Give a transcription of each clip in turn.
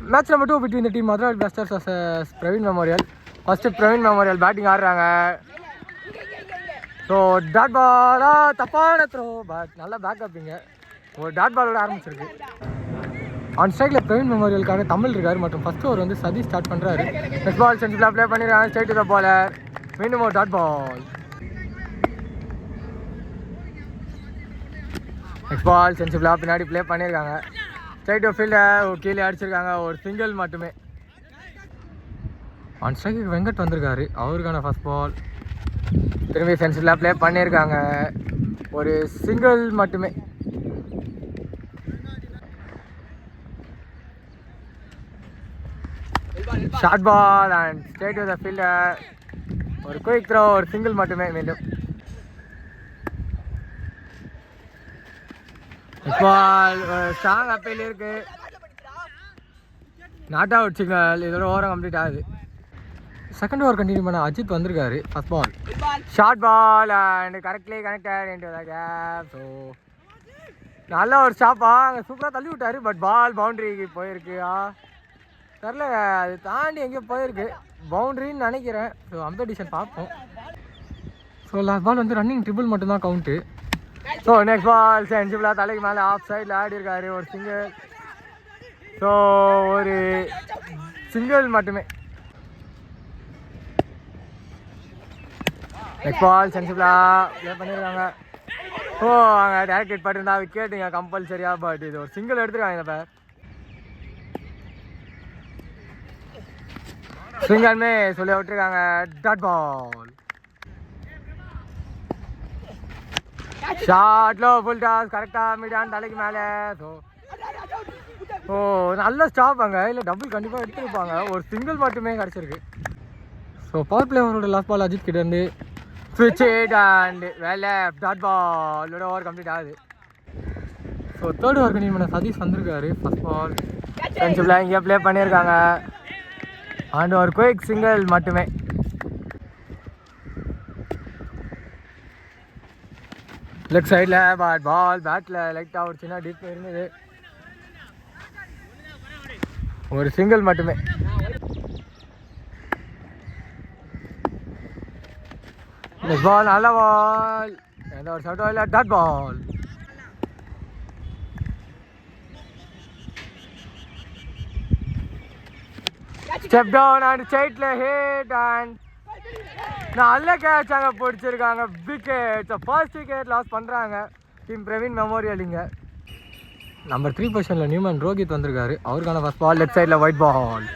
Match number 2 between the team Madurai blasters versus Praveen memorial. First Praveen memorial batting ஆடுறாங்க. So dot பாலாக தப்பான throw, but நல்லா பேக்கப்பிங்க. ஒரு டாட் பாலோட ஆரம்பிச்சிருக்கு. ஆன் ஸ்ட்ரைக்கில் பிரவீன் மெமோரியலுக்காக தமிழ் இருக்கார் மற்றும் ஃபஸ்ட் ஓவர் வந்து சதீஷ் ஸ்டார்ட் பண்ணுறாரு. நெக்ஸ்ட் பால் சென்சிபிளாக ப்ளே பண்ணிடுறாங்க. ஸ்ட்ரைட் டு த பாலர். மீண்டும் ஒரு டாட் பால். நெக்ஸ்ட் பால் சென்சிபிளாக பின்னாடி ப்ளே பண்ணியிருக்காங்க. ஸ்ட்ரைட் டு ஃபீல்டர் கீழே அடிச்சிருக்காங்க. ஒரு சிங்கிள் மட்டுமே. ஆன் ஸ்ட்ரைக்கு வெங்கட் வந்திருக்காரு. அவருக்கான ஃபஸ்ட் பால். திரும்பி சென்சிபிளாக ப்ளே பண்ணியிருக்காங்க. ஒரு சிங்கிள் மட்டுமே. Short ball and straight to the fielder. ஒரு குயிக் த்ரோ, ஒரு சிங்கிள் மட்டுமே. மீண்டும் பால் ஸ்ட்ராங் அப்பீல் இருக்கு. Not out signal. இதோட ஓவரம் கம்ப்ளீட் ஆகுது. செகண்ட் ஓவர் கண்டினியூ பண்ண அஜித் வந்திருக்காரு. First ball short ball and correctly connected into the gap. So நல்ல ஒரு ஸ்டாப்பா அங்கே சூப்பராக தள்ளி விட்டாரு. பட் பால் பவுண்ட்ரிக்கு போயிருக்கு. தெரில, அது தாண்டி எங்கேயோ போயிருக்கு. பவுண்ட்ரின்னு நினைக்கிறேன். ஸோ அம்படிஷன் பார்ப்போம். ஸோ லாஸ்ட் பால் வந்து ரன்னிங் ட்ரிபிள் மட்டும்தான் கவுண்ட்டு. ஸோ நெக்ஸ்ட் பால் சென்சிபிளாக தலைக்கு மேலே ஆஃப் சைடில் ஆடி இருக்காரு. ஒரு சிங்கிள். ஸோ ஒரு சிங்கிள் மட்டுமே. நெக்ஸ்ட் பால் சென்சிபிளாக ப்ளே பண்ணியிருக்காங்க. ஸோ அங்கே டேரக்ட் ஹிட் பண்ணியிருந்தா விக்கெட்டுங்க கம்பல்சரியா. பட் இது ஒரு சிங்கிள் எடுத்துருக்காங்க. இப்போ சிங்கிள்மே சொல்லி விட்டுருக்காங்க. Dot ball. ஷார்ட்ல ஃபுல் டாஸ் கரெக்டாக மீடியான் தலைக்கு மேலே. ஸோ நல்ல ஸ்டாப் அங்கே. இல்லை டபுள் கண்டிப்பாக எடுத்துருப்பாங்க. ஒரு சிங்கிள் மட்டுமே கிடச்சிருக்கு. ஸோ பவர் பிளே அவரோட லாஸ்ட் பால் அஜித் கிட்டேருந்து ஸ்விட்ச் it and well left. Dot பாலோட ஓவர் கம்ப்ளீட் ஆகுது. ஸோ தேர்ட் ஓவர் கண்டினியூ பண்ண சதீஷ் வந்திருக்காரு. ஃபர்ஸ்ட் பால் சென்சிபிளாக இங்கே ப்ளே பண்ணியிருக்காங்க. அண்ட் ஒரு குயிக் சிங்கிள் மட்டுமே. லெஃப்ட் சைடில் பட் பால் பேட்டில் லைட்டாக ஒரு சின்ன டிப் இருந்தது. ஒரு சிங்கிள் மட்டுமே. நெக்ஸ்ட் பால் நல்ல பால். எந்த ஒரு ஷாட்டோ இல்லை. Dot ball. Step down and ஸ்ட்ரைட்ல ஹிட் அண்ட் நல்ல கேட்ச் அங்கே பிடிச்சிருக்காங்க. விக்கெட். ஃபர்ஸ்ட் விக்கெட் லாஸ் பண்ணுறாங்க டீம் பிரவீன் மெமோரியல். இங்கே நம்பர் 3 பொசிஷனில் நியூமன் ரோஹித் வந்திருக்காரு. அவருக்கான ஃபர்ஸ்ட் பால் லெஃப்ட் சைடில் ஒயிட் பால்.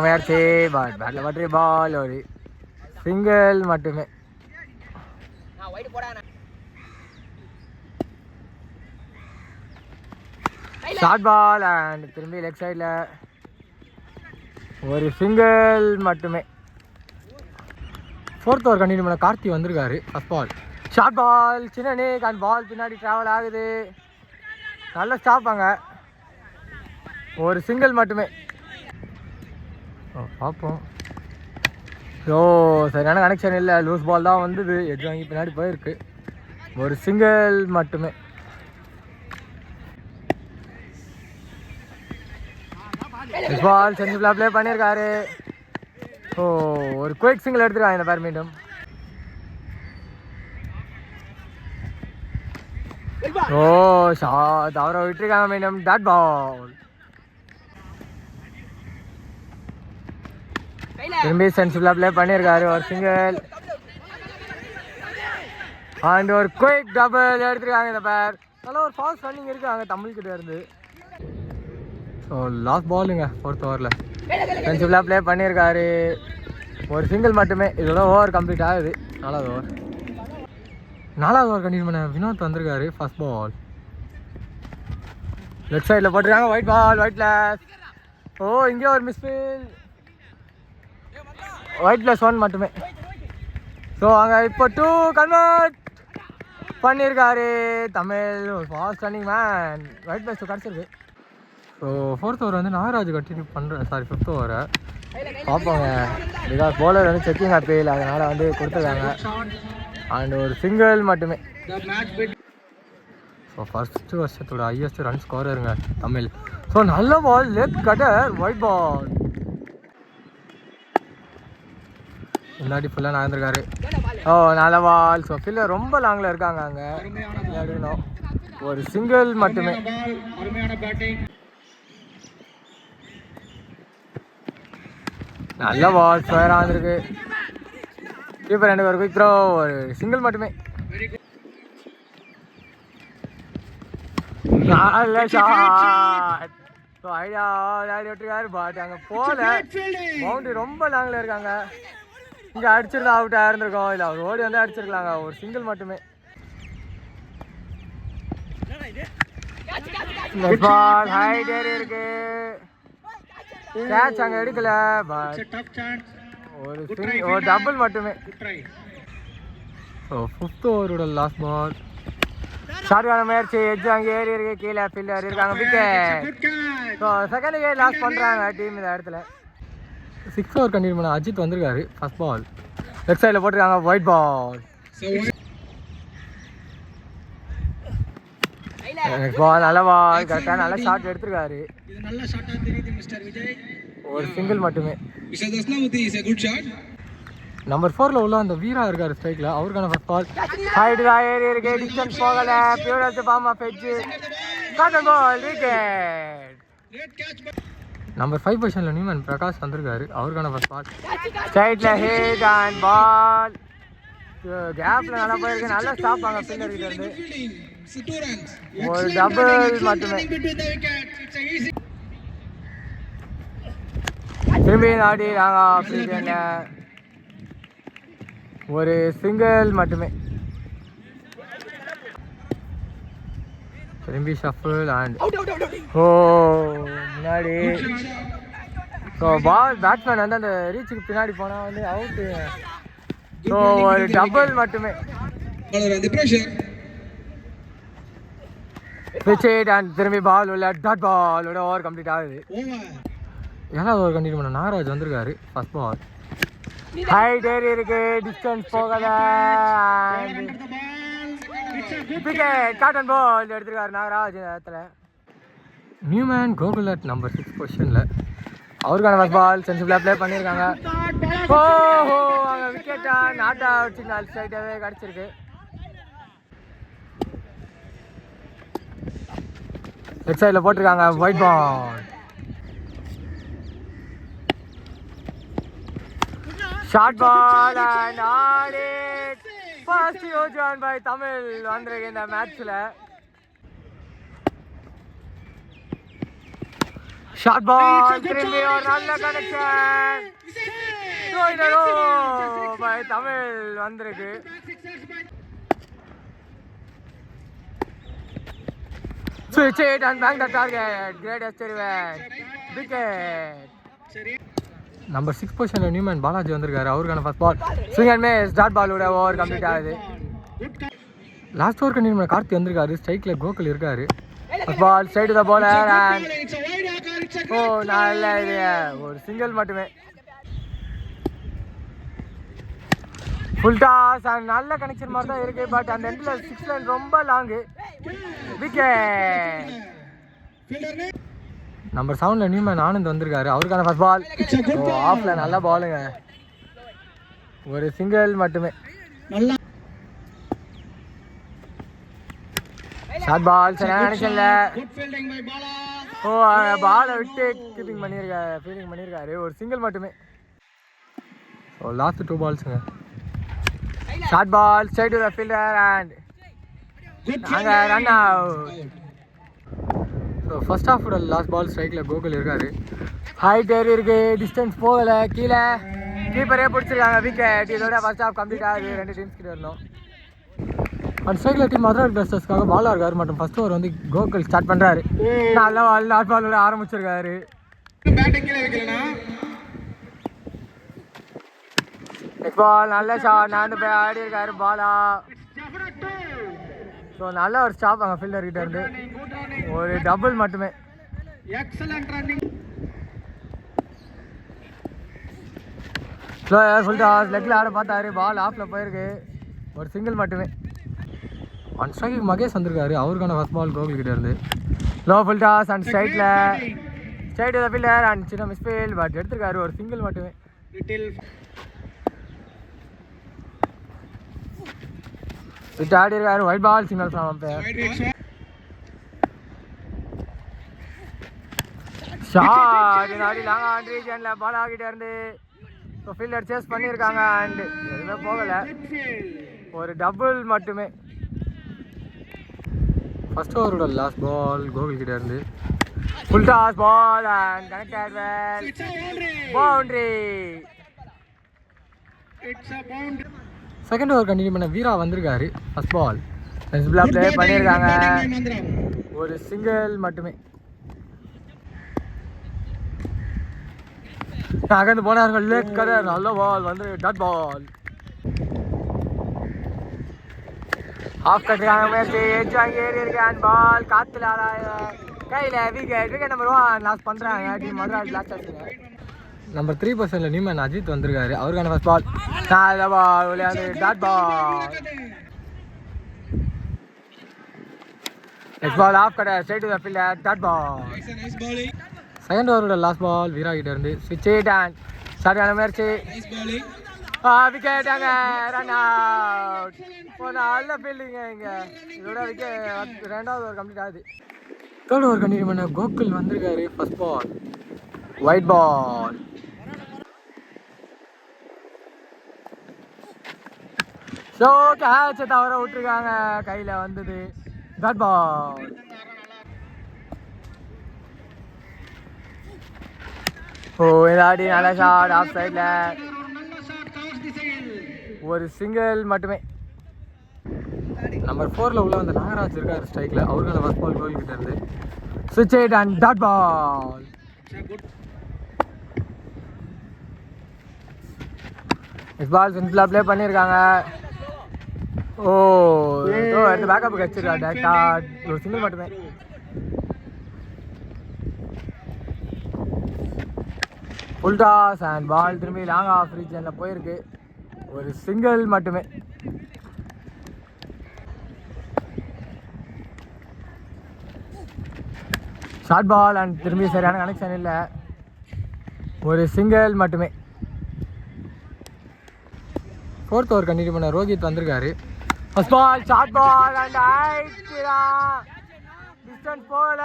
முயற்சி பட் பேட்டில் பற்றி பால். ஒரு சிங்கிள் மட்டுமே. ஷார்ட் பால் அண்ட் திரும்பி லெஃப்ட் சைடில் ஒரு சிங்கிள் மட்டுமே. ஃபோர்த் ஓவர் கண்டினியூ பண்ண கார்த்தி வந்திருக்காரு. ஃபர்ஸ்ட் பால் ஷார்ட் பால் சின்ன நேக் அண்ட் பால் பின்னாடி ட்ராவல் ஆகுது. நல்ல ஸ்டாப் அங்கே. ஒரு சிங்கிள் மட்டுமே. பார்ப்போம். ஸோ சரியான கனெக்ஷன் இல்லை. லூஸ் பால் தான் வந்தது. எட்ஜ் வாங்கி பின்னாடி போயிருக்கு. ஒரு சிங்கிள் மட்டுமே. பால் சென்சிபிளாக ப்ளே பண்ணியிருக்காரு. ஸோ ஒரு குயிக் சிங்கிள் எடுத்துருக்காங்க இந்த பேர். மீண்டும் ஓ ஷாட் அவரை விட்டுருக்காங்க. மீண்டும் டாட் பால். திரும்பி சென்சிபிளாக ப்ளே பண்ணியிருக்காரு. ஒரு சிங்கிள் அண்ட் ஒரு குயிக் டபுள் எடுத்துருக்காங்க இந்த பேர். நல்ல ஒரு ஃபாஸ்ட் ரன்னிங் இருக்காங்க தமிழ்கிட்ட இருந்து. ஸோ லாஸ்ட் பாலுங்க ஃபோர்த் ஓவரில் சென்சிபிளாக ப்ளே பண்ணியிருக்காரு. ஒரு சிங்கிள் மட்டுமே. இதோட ஓவர் கம்ப்ளீட் ஆகுது. நாலாவது ஓவர் கண்டினியூ பண்ண வினோத் வந்திருக்காரு. ஃபர்ஸ்ட் பால் லெஃப்ட் சைடில் போட்டிருக்காங்க. White ball. ஒயிட்ல இங்கே ஒரு மிஸ்ஃபீல். ஒயிட் +1 மட்டுமே. ஸோ அங்கே இப்போ 2 கன்வெர்ட் பண்ணியிருக்காரு தமிழ். ஒரு ஃபாஸ்ட் ரன்னிங் மேன். ஒயிட் +2 கிடச்சிருக்கு. ஸோ ஃபோர்த் ஓவர் வந்து நாகராஜ் கண்டினியூ பண்ணுறேன். சாரி ஃபிஃப்த் ஓவரை பார்ப்போங்க. பிகாஸ் பவுலர் வந்து செக்கிங் அப்பீல் அதனால் வந்து கொடுத்துருக்காங்க. அண்ட் ஒரு சிங்கிள் மட்டுமே. ஸோ ஃபர்ஸ்ட் வருஷத்தோட ஹையஸ்ட் ரன் ஸ்கோரருங்க தமிழ். ஸோ நல்ல ball, left cutter, wide ball. முன்னாடி ஃபுல்லாக நகர்ந்துருக்காரு. ஓ நல்ல பால். ஸோ ஃபீல்டர் ரொம்ப லாங்கில் இருக்காங்க அங்கே. விளையாடணும். ஒரு சிங்கிள் மட்டுமே. நல்ல பால், ஸ்கொயராக வந்திருக்கு. கீப்பர் ரெண்டு பேர் குயிக் த்ரோ, ஒரு சிங்கிள் மட்டுமே. நல்ல ஷாட். ஸோ ஐடியா விளையாடி விட்டுருக்காரு. பட் அங்கே போல பவுண்டரி ரொம்ப லாங்கில் இருக்காங்க. இங்கே அடிச்சிருந்தா அவுட் ஆயிருந்திருக்கோம். இல்லை அவர் ஓடி வந்து அடிச்சிருக்கலாங்க. ஒரு சிங்கிள் மட்டுமே. பால் ஹைட் ஏறி இருக்கு. கேட்ச் அங்கே எடுக்கல. ஒரு டபுள் மட்டுமே. ஸோ ஃபிஃப்த் ஓவரோட லாஸ்ட் பால். ஷார்ட்டான முயற்சி, எட்ஜ் அங்கே ஏறி இருக்கு. கீழே ஃபீல்டர் இருக்காங்க. Wicket. So second wicket loss பண்ணுறாங்க டீம் இந்த இடத்துல. 6 ஓவர் கண்டினியூ பண்ண அஜித் வந்திருக்காரு. ஃபர்ஸ்ட் பால் லெஃப்ட் சைடில் போட்டிருக்காங்க. White ball. நல்ல பால், கரெக்டாக நல்ல ஷாட் எடுத்திருக்காரு. ஒரு சிங்கிள் மட்டுமே. நம்பர் 4ல உள்ள அந்த வீரா இருக்காரு ஸ்ட்ரைக்ல. அவருக்கான ஃபர்ஸ்ட் பால். ஹைட் ஏறி இருக்கு. டிஸ்டன்ஸ் போகல. Pure form of edge. Caught and ball, wicket. Number 5 பொசிஷன்ல நியூமன் பிரகாஷ் வந்திருக்காரு. அவருக்கான ஃபர்ஸ்ட் பால். ஸ்ட்ரைட்ல ஹிட் அண்ட் பால். கேப்ல நல்லா போயிருக்கு. நல்ல ஸ்டாப் அங்க ஃபீல்டர் கிட்ட இருந்து. ஒரு டபுள் மட்டுமே. திரும்பி ஆடி நாங்க ஒரு சிங்கிள் மட்டுமே. திரும்பி ஷஃபிள் அண்ட் ஓ முன்னாடி. ஸோ பால் பேட்ஸ்மேன் வந்து அந்த ரீச்சுக்கு பின்னாடி போனால் வந்து அவுட்டு. ஸோ ஒரு டபுள் மட்டுமே. விக்கெட் அண்ட் திரும்பி பால் உள்ள டாட் பாலோட ஓவர் கம்ப்ளீட் ஆகுது. 7வது ஓவர் கண்டினியூ பண்ண நாகராஜ் வந்திருக்காரு. ஃபர்ஸ்ட் பால். ஹைட் ஏறி இருக்கு. டிஸ்டன்ஸ் போகல. விக்கெட். காட்டன் பால் எடுத்திருக்காரு நாகராஜ் இடத்துல. நியூமேன் கோகுலட் நம்பர் 6 பொசிஷன்ல. அவருக்கான ஃபர்ஸ்ட் பால் சென்சிபிளா ப்ளே பண்ணியிருக்காங்க. ஓஹோ அங்கே விக்கெட்டா நாட்டா வச்சு 4 ஸ்ட்ரைட்டாகவே கிடச்சிருக்கு. லெஃப்ட் சைடில் போட்டிருக்காங்க. White ball. Short ball and all it. First யோஜான் பை தமிழ் வந்திருக்கு இந்த மேட்ச்ல. ஷார்ட் பால் திரும்பி ஒரு நல்ல கனெக்ஷன். பை தமிழ் வந்திருக்கு. Switch it and bang the target. Great experiment. Wicket. Number 6 பொசிஷன்ல நியூமன் பாலாஜி வந்திருக்காரு. அவருக்கான first ball. Swing and miss. Dot பாலோட ஓவர் கம்ப்ளீட் ஆகுது. லாஸ்ட் ஓவர் கண்டினியூ பண்ண கார்த்தி வந்திருக்காரு. ஸ்ட்ரைக்ல கோகுல் இருக்காரு. First ball straight to the bowler and oh நல்ல இது. ஒரு சிங்கிள் மட்டுமே. ஃபுல் டாஸ் அண்ட் நல்ல கனெக்ஷன் மாதிரி தான் இருக்கு. பட் அந்த எண்ட்ல 6 லைன் ரொம்ப லாங்கு. விக்கெட். நம்பர் 7ல நியூமன் ஆனந்த் வந்திருக்காரு. அவருக்கான ஃபர்ஸ்ட் பால். ஆஃப்ல நல்ல பாலுங்க. ஒரு சிங்கிள் மட்டுமே. ஷார்ட் பால் சரியான கனெக்ஷன்ல. ஓ பாலை விட்டு கீப்பிங் பண்ணியிருக்காரு. ஒரு சிங்கிள் மட்டுமே. ஸோ லாஸ்ட் 2 பால்ஸுங்க. Short ball straight to the fielder and அங்க ரன் அவுட். ஸோ ஃபர்ஸ்ட் ஹாஃபோட லாஸ்ட் பால் ஸ்ட்ரைக்கில் கோகுல் இருக்காரு. ஹைட் ஏறி இருக்கு. டிஸ்டன்ஸ் போகலை. கீழே கீப்பரே பிடிச்சிருக்காங்க. விக்கெட். இதோட ஃபர்ஸ்ட் ஹாஃப் கம்ப்ளீட் ஆகுது. 2 டீம்ஸ் கிட்ட வரணும். அந்த ஸ்ட்ரைக்கில் டீம் மதுரை பிளாஸ்டர்ஸ்க்காக பாலாக இருக்காரு. மற்றும் ஃபர்ஸ்ட் ஓவர் வந்து கோகுல் ஸ்டார்ட் பண்ணுறாரு. நல்ல பால் லாஸ்ட் பாலோட ஆரம்பிச்சிருக்காரு. நெக்ஸ்ட் பால் நல்ல ஷாட். நான் போய் ஆடி இருக்காரு பாலா. ஸோ நல்ல ஒரு ஸ்டாப் அங்கே ஃபீல்டர் கிட்ட இருந்து. ஒரு டபுள் மட்டுமே. ஸ்லோயர் ஃபுல் டாஸ் லெக்கில் ஆட பார்த்தாரு. பால் ஆஃப்ல போயிருக்கு. ஒரு சிங்கிள் மட்டுமே. ஒன் ஸ்ட்ரைக்கு மகேஷ் வந்திருக்காரு. அவருக்கான ஃபர்ஸ்ட் பால் கோகுல் கிட்ட இருந்து லோ ஃபுல் டாஸ் அண்ட் ஸ்ட்ரைட்டில் ஸ்ட்ரைட் த ஃபீல்டர் அண்ட் சின்ன மிஸ்ஃபீல்ட் பட் எடுத்திருக்காரு ஒரு சிங்கிள் மட்டுமே. விட்டு ஆடி இருக்காரு. Wide ball single from umpire. Shot இந்த ஆடி லாங் ஆன் ரீஜனில் பால் ஆகிட்டே இருந்து ஸோ ஃபீல்டர் சேஸ் பண்ணியிருக்காங்க அண்ட் எதுவுமே போகலை. ஒரு டபுள் மட்டுமே. ஃபர்ஸ்ட் ஓவரோட லாஸ்ட் பால் கோகுல் கிட்ட இருந்து full toss ball and connected well boundary. Second over continue பண்ண வீரா வந்திருக்காரு. ஃபர்ஸ்ட் பால் ப்ளே பண்ணியிருக்காங்க. ஒரு சிங்கிள் மட்டுமே. அகந்து போனார்கள். லேக் கலர் நல்ல பால் வந்து டாட் பால். ஆஃப் கட்டுறாங்க. முயற்சி எட்ஜ் வாங்கி ஏறி இருக்கேன். பால் காத்துல கையில் விக்கெட் நம்பர் 1 லாஸ் பண்ணுறாங்க. டீம் மதுராஜ் லாஸ்ட் ஆச்சுங்க. நம்பர் 3 பொசிஷனில் நியூமேன் அஜித் வந்திருக்காரு. அவருக்கான ஃபர்ஸ்ட் பால் நல்ல பால் விளையாண்டு dot ball. Next ball off cutter straight to the fielder dot ball. Second ஓவரோட லாஸ்ட் பால் வீரா கிட்ட இருந்து ஸ்விட்ச் இட் அண்ட் சரியான முயற்சி விக்கெட் அங்க ரன் அவுட். நல்ல ஃபீல்டிங்க இங்கே. இதோட விக்கெட் ரெண்டாவது ஓவர் கம்ப்ளீட் ஆகுது. தேர்ட் ஓவர் கண்டினியூ பண்ண கோகுல் வந்திருக்காரு. ஃபர்ஸ்ட் பால் ஒயிட் பால். ஸோ கேட்சை தவற விட்டுருக்காங்க. கையில் வந்தது டாட் பால். ஓ இதாடி நல்ல ஷாட் ஆஃப் சைடில் ஒரு சிங்கிள் மட்டுமே. நம்பர் 4ல் உள்ள வந்த நாகராஜ் இருக்கார் ஸ்ட்ரைக்கில். அவருக்கான ஃபர்ஸ்ட் பால் கோல் கிட்ட இருந்து ஸ்விட்ச் it and dot ball. Next ball சிம்பிளாக ப்ளே பண்ணியிருக்காங்க. ஓ எடுத்து பேக்கப் வச்சிருக்கா டேரக்டா. ஒரு சிங்கிள் மட்டுமே. ஃபுல் டாஸ் அண்ட் பால் திரும்பி லாங் ஆஃப் ரீஜனில் போயிருக்கு. ஒரு சிங்கிள் மட்டுமே. ஷார்ட் பால் அண்ட் திரும்பி சரியான கனெக்ஷன் இல்லை. ஒரு சிங்கிள் மட்டுமே. ஃபோர்த் ஓவர் கண்டினியூ பண்ண ரோஹித் வந்திருக்காரு. First ball short ball and distance போகல.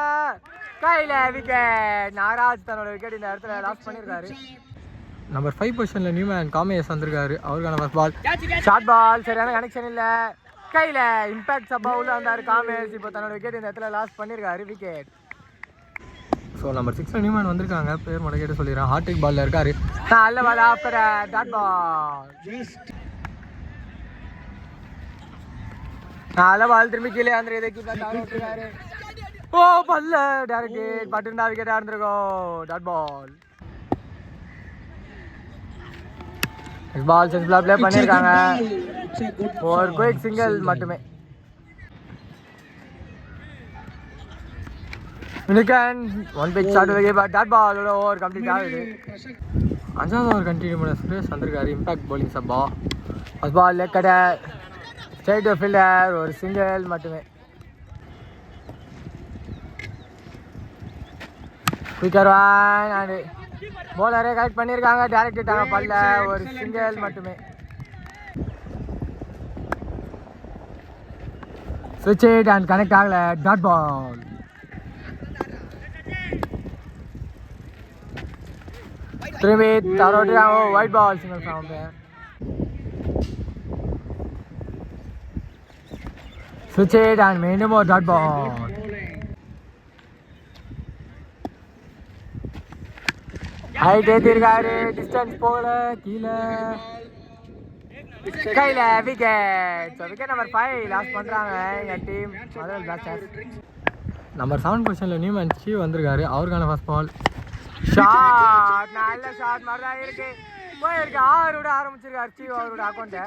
கையில் விக்கெட். நாகராஜ் தன்னோட விக்கெட் இந்த இடத்துல லாஸ் பண்ணியிருக்காரு. நம்பர் 5 பொசிஷனில் நியூமேன் காமேஷ் வந்திருக்காரு. அவருக்கான ஃபர்ஸ்ட் பால் ஷார்ட் பால் சரியான கனெக்ஷன் இல்லை. கையில் இம்பாக்ட் சப்பா உள்ள வந்தார் காமேஷ். இப்போ தன்னோட விக்கெட் இந்த இடத்துல லாஸ் பண்ணியிருக்காரு. விக்கெட். ஸோ நம்பர் 6ல் நியூமேன் வந்திருக்காங்க. பேர் மட்டும் கேட்டு சொல்லிடுறேன். ஹார்ட்ரிக் பாலில் இருக்காரு. நல்ல பால் ஆஃப்டர் டாட் பால். நல்ல பால் திரும்பி கீழே வந்துருக்கு. இதை கீழே தவற விட்டுருக்காரு. ஓ பல்ல டேரக்ட் பட்டுண்டா விக்கெட்டாக இருந்திருக்கோம். Dot ball. பால் சிம்பிளாக ப்ளே பண்ணியிருக்காங்க. ஒரு குயிக் சிங்கிள் மட்டுமே. One pitch shot dot ball over complete ஆகுது. 5வது ஓவர் கண்டினியூ பண்ண சுரேஷ் வந்திருக்காரு. இம்பாக்ட் பவுலிங் சப்பா. First ball leg cutter straight to fielder. ஒரு சிங்கிள் மட்டுமே. குயிக்கர் ஒன் அண்ட் போலரே கரெக்ட் பண்ணியிருக்காங்க. டேரக்ட் இட்டாங்க பல்ல. ஒரு சிங்கிள் மட்டுமே. ஸ்விட்ச் இட் அண்ட் கனெக்ட் ஆகல. Dot ball. திரும்பி தரோட்டுறாங்க. Wide ball single from umpire. ஸ்விட்ச் இட் அண்ட் மீண்டும் ஒரு டாட் பால். ஹைட் ஏற்றிருக்காரு. டிஸ்டன்ஸ் போகல. கீழே கையில் விக்கெட். ஸோ விக்கெட் நம்பர் 5 லாஸ் பண்ணுறாங்க எங்கள் டீம் மதுரை பிளாஸ்டர்ஸ். நம்பர் 7 பொசிஷனில் நியூமேன் சி வந்திருக்காரு. அவருக்கான ஃபர்ஸ்ட் பால் ஷாட். நல்ல ஷாட் மாதிரி தான் இருக்கு. போயிருக்கு. 6 விட ஆரம்பிச்சிருக்காரு சி அவரோட அக்கௌண்ட்டை.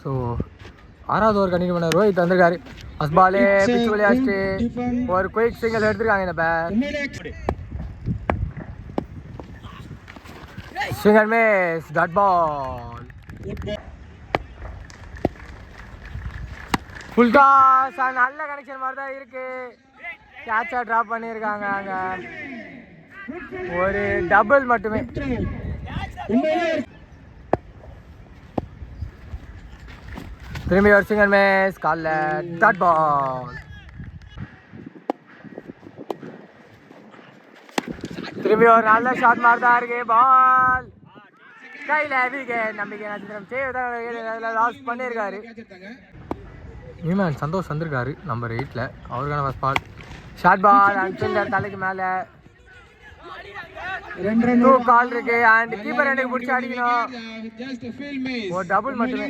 ஸோ 6வது ஓவர் கண்டினியூ பண்ண ரோஹித் வந்திருக்காரு. ஃபர்ஸ்ட் பாலே பிச்சு விளையாட்டு ஒரு குயிக் சிங்கிள் எடுத்திருக்காங்க இந்த பேர். Single miss, dot ball. Full toss, நல்ல கனெக்ஷன் மாதிரி தான் இருக்கு. கேட்சா ட்ராப் பண்ணியிருக்காங்க. அங்கே ஒரு டபுள் மட்டுமே. திரும்பி ஒரு சிங்கிள் மிஸ். காலில் டாட் பால். திரும்பி ஒரு நல்ல ஷாட் மாதிரி தான் இருக்கு. பால் கையில் விக்கெட். நம்பிக்கை நட்சத்திரம் லாஸ் பண்ணியிருக்காரு. நியூமேன் சந்தோஷ் வந்திருக்காரு நம்பர் 8ல். அவருக்கான first ball. Short ball and fielder தலைக்கு மேலே. 2 கால் இருக்கு. அண்ட் கீப்பர் ரெண்டுக்கு பிடிச்சி அடிக்கணும். ஒரு டபுள் மட்டுமே.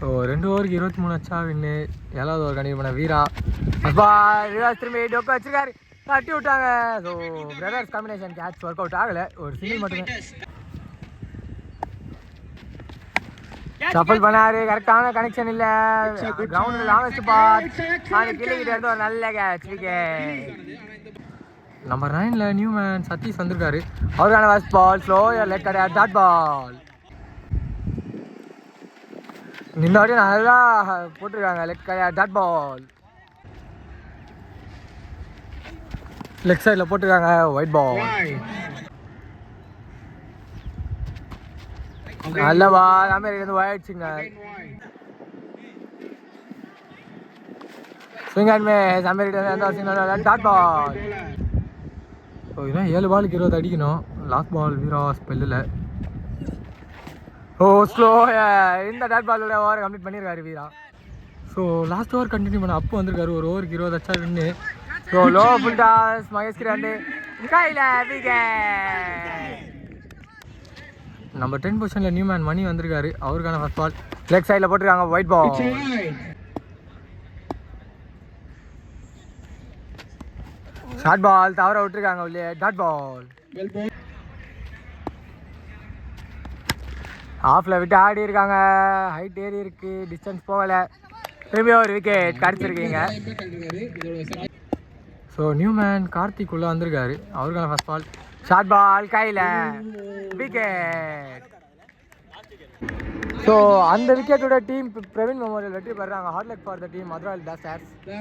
ஸோ 2 ஓவருக்கு 23 அச்சா வின்னு. 7வது ஓவர் கண்டிப்பாக பண்ண வீரா பால். ரிவாஸ் திரும்பி டொக்கு வச்சிருக்காரு. தட்டி விட்டாங்க. So brothers combination catch work out ஆகலை. ஒரு சிங்கிள் மட்டுமே. ஷஃபிள் பண்ணாரு. கரெக்டான கனெக்ஷன் இல்லை. கிரவுண்டில் லாங்கஸ்ட் பால். அது கிளிக்கிட்ட இருந்து ஒரு நல்ல கேட்ச். விக்கெட். நம்பர் 9ல் நியூமேன் சதீஷ் வந்திருக்காரு. அவருக்கான ஃபர்ஸ்ட் பால். ஸ்லோ லெக் கிடையாது. Dot ball. இந்த வாட்டி நல்லா போட்டிருக்காங்க. லெக் கிடையாது. டாட் பால். லெக் சைடில் போட்டிருக்காங்க. White ball. நல்ல ball. America white singer. Singer miss. America singer. Dot ball. So இதான் 7 பாலுக்கு 20 அடிக்கணும். லாஸ்ட் பால் வீரா ஸ்பெல்லில். Oh slow. இந்த டாட் பாலோட ஓவர் கம்ப்ளீட் பண்ணியிருக்காரு Veera. So last over continue பண்ண அப்பு வந்திருக்காரு. ஒரு ஓவருக்கு 20 அச்சா win. So low full toss. Mahesh கிராண்டு கையில் விக்கெட். நம்பர் 10 பொசிஷனில் நியூமேன் மணி வந்திருக்காரு. அவருக்கான ஃபர்ஸ்ட் பால். லெக் சைடில் போட்டிருக்காங்க. White ball. ஷார்ட் பால் தவற விட்டுருக்காங்க. உள்ளே டாட் பால். ஆஃபில் விட்டு ஆடி இருக்காங்க. ஹைட் ஏறி இருக்கு. டிஸ்டன்ஸ் போகலை. திரும்பி ஒரு விக்கெட் கிடச்சிருக்கீங்க. ஸோ நியூமேன் கார்த்திக் உள்ள வந்திருக்காரு. அவருக்கான ஃபர்ஸ்ட் பால். ஷார்ட் பால் கையில் விக்கெட். ஸோ அந்த விக்கெட்டோட டீம் பிரவீன் மெமோரியல் வெற்றி பெறாங்க. Hard luck for the team Madurai டாஸ்டர்ஸ்.